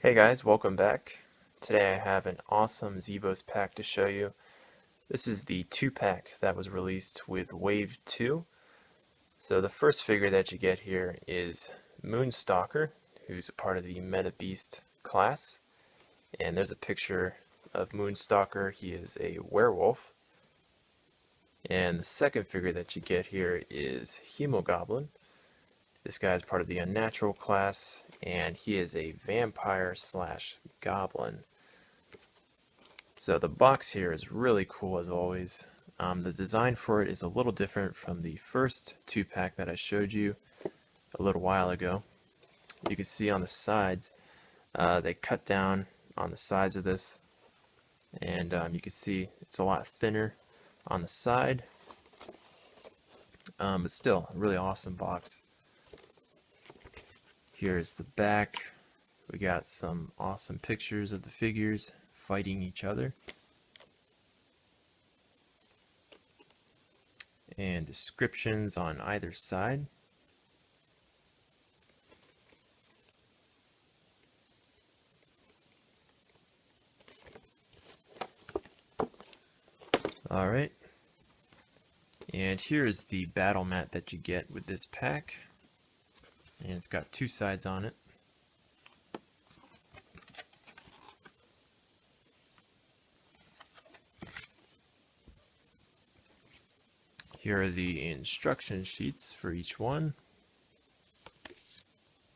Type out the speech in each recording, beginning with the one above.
Hey guys, welcome back. Today I have an awesome Xevoz pack to show you. This is the 2-pack that was released with Wave 2. So the first figure that you get here is Stalker, who's a part of the Meta Beast class. And there's a picture of Stalker. He is a werewolf. And the second figure that you get here is Hemo Goblin. This guy is part of the Unnatural class, and he is a vampire slash goblin. So the box here is really cool as always. The design for it is a little different from the first 2-pack that I showed you a little while ago. You can see on the sides, they cut down on the sides of this, and you can see it's a lot thinner on the side, but still a really awesome box. Here's the back. We got some awesome pictures of the figures fighting each other, and descriptions on either side. Alright, and here is the battle mat that you get with this pack, and it's got 2 sides on it. Here are the instruction sheets for each one,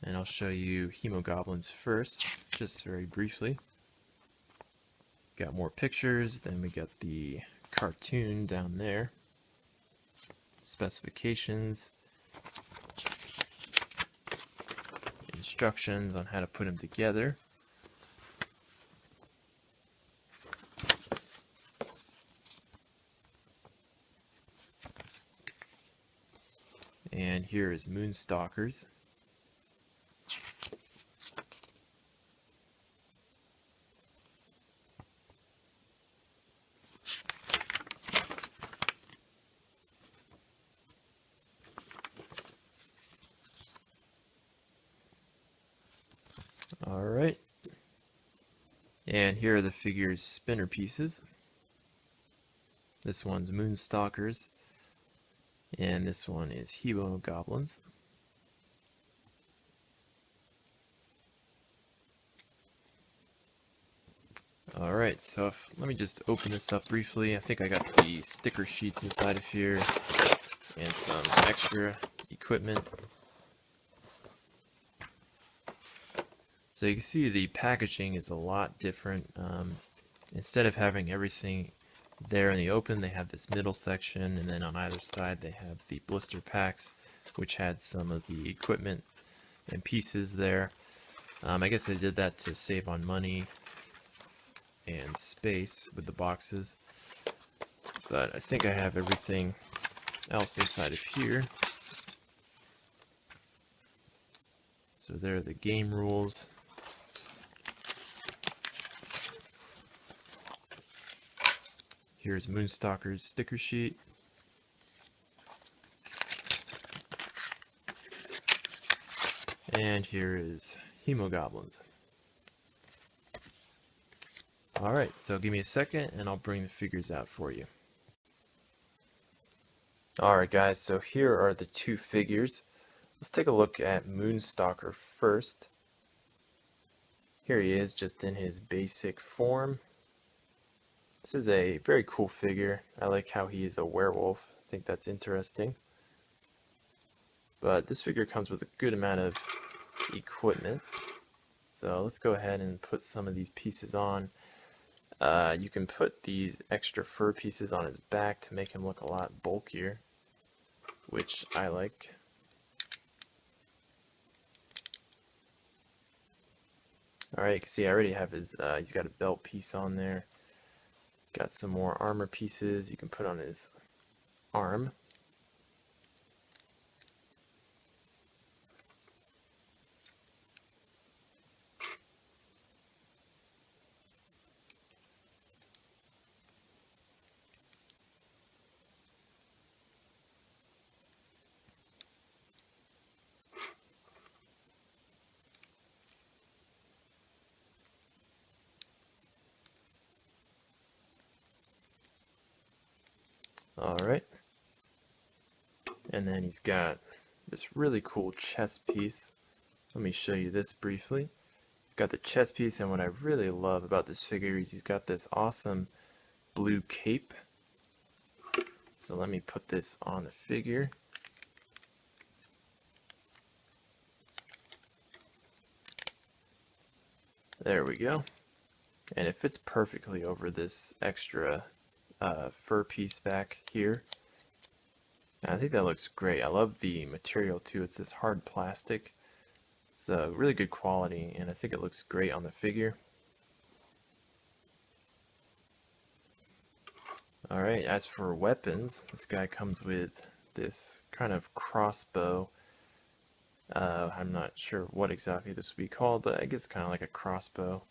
and I'll show you Hemo Goblins first, just very briefly. Got more pictures, then we got the cartoon down there, specifications, instructions on how to put them together. And here is Moonstalkers. Alright. And here are the figure's spinner pieces. This one's Moonstalkers, and this one is Hemo Goblins. Alright, so let me just open this up briefly. I think I got the sticker sheets inside of here and some extra equipment. So you can see the packaging is a lot different. Instead of having everything there in the open, they have this middle section, and then on either side they have the blister packs, which had some of the equipment and pieces there. I guess they did that to save on money and space with the boxes, but I think I have everything else inside of here. So there are the game rules. Here's Moonstalker's sticker sheet. And here is Hemo Goblins. Alright, so give me a second and I'll bring the figures out for you. Alright guys, so here are the 2 figures. Let's take a look at Moonstalker first. Here he is, just in his basic form. This is a very cool figure. I like how he is a werewolf. I think that's interesting. But this figure comes with a good amount of equipment. So let's go ahead and put some of these pieces on. You can put these extra fur pieces on his back to make him look a lot bulkier, which I like. Alright, you can see I already have his, he's got a belt piece on there. Got some more armor pieces you can put on his arm. Alright. And then he's got this really cool chest piece. Let me show you this briefly. He's got the chest piece, and what I really love about this figure is he's got this awesome blue cape. So let me put this on the figure. There we go. And it fits perfectly over this extra fur piece back here. And I think that looks great. I love the material too. It's this hard plastic. It's really good quality, and I think it looks great on the figure. Alright, as for weapons, this guy comes with this kind of crossbow. I'm not sure what exactly this would be called, but I guess kind of like a crossbow.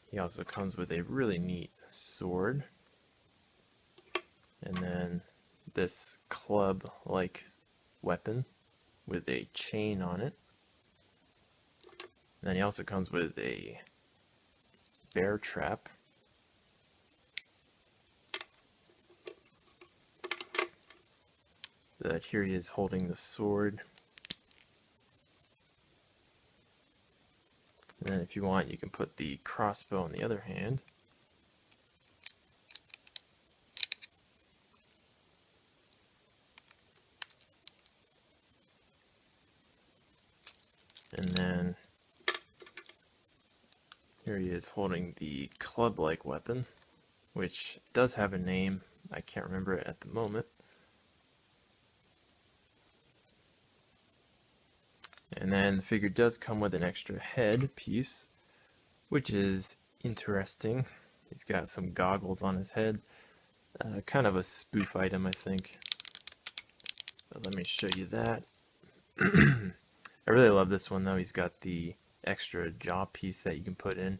He also comes with a really neat sword. And then this club-like weapon with a chain on it. And then he also comes with a bear trap. But here he is holding the sword. And then if you want, you can put the crossbow on the other hand. And then here he is holding the club-like weapon, which does have a name. I can't remember it at the moment. And then the figure does come with an extra head piece, which is interesting. He's got some goggles on his head. Kind of a spoof item, I think. But let me show you that. I really love this one though. He's got the extra jaw piece that you can put in.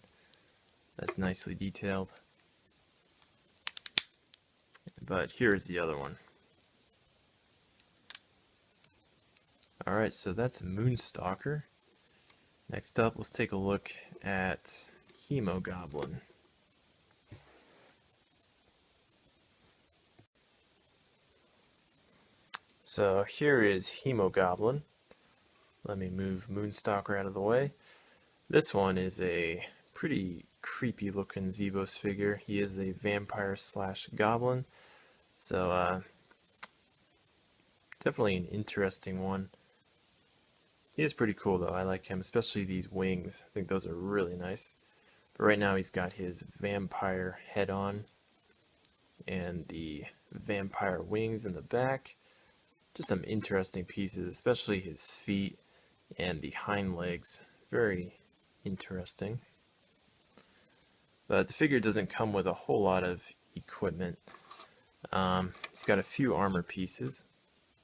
That's nicely detailed. But here's the other one. Alright, so that's Stalker. Next up, let's take a look at Hemo Goblin. So here is Hemo Goblin. Let me move Moonstalker out of the way. This one is a pretty creepy looking Xevoz figure. He is a vampire slash goblin. So definitely an interesting one. He is pretty cool though. I like him, especially these wings. I think those are really nice. But right now he's got his vampire head on and the vampire wings in the back. Just some interesting pieces, especially his feet and the hind legs. Very interesting. But the figure doesn't come with a whole lot of equipment. He's got a few armor pieces.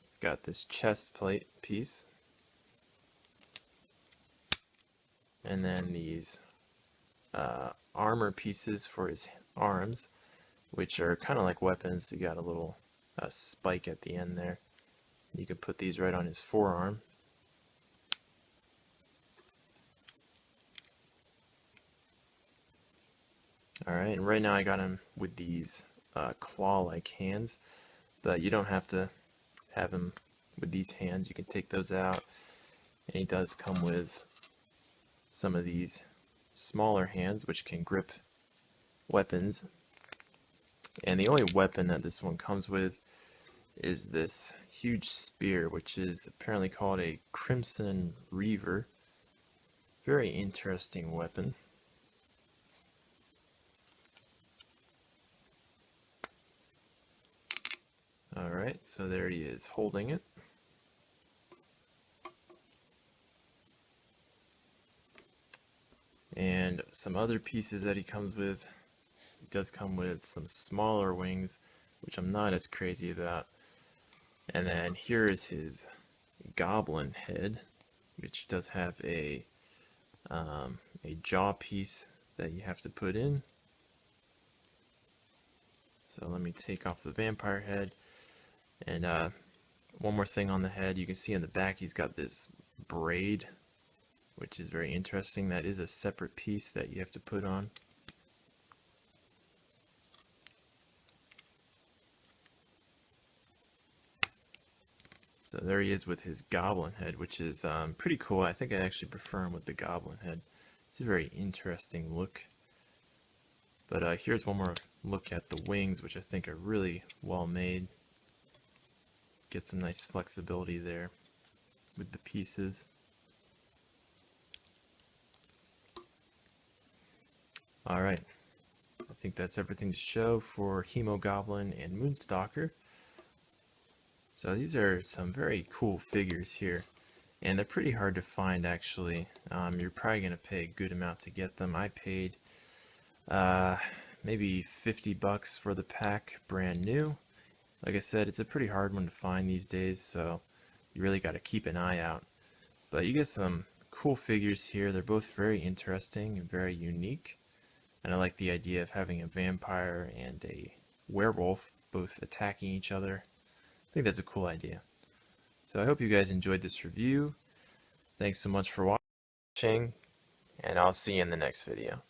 He's got this chest plate piece. And then these armor pieces for his arms, which are kind of like weapons. You got a little spike at the end there. You can put these right on his forearm. Alright, and right now I got him with these claw-like hands, but you don't have to have him with these hands. You can take those out, and he does come with some of these smaller hands which can grip weapons. And the only weapon that this one comes with is this huge spear, which is apparently called a Crimson Reaver. Very interesting weapon. Alright, so there he is holding it. And some other pieces that he comes with. He does come with some smaller wings, which I'm not as crazy about. And then here is his Goblin Head, which does have a jaw piece that you have to put in. So let me take off the vampire head. And one more thing on the head, you can see in the back he's got this braid, which is very interesting. That is a separate piece that you have to put on. So there he is with his Goblin Head, which is pretty cool. I think I actually prefer him with the Goblin Head. It's a very interesting look. But here's one more look at the wings, which I think are really well made. Get some nice flexibility there with the pieces. Alright, I think that's everything to show for Hemo Goblin and Moonstalker. So these are some very cool figures here, and they're pretty hard to find actually. You're probably going to pay a good amount to get them. I paid maybe 50 bucks for the pack brand new. Like I said, it's a pretty hard one to find these days, so you really got to keep an eye out. But you get some cool figures here. They're both very interesting and very unique. And I like the idea of having a vampire and a werewolf both attacking each other. I think that's a cool idea. So I hope you guys enjoyed this review. Thanks so much for watching, and I'll see you in the next video.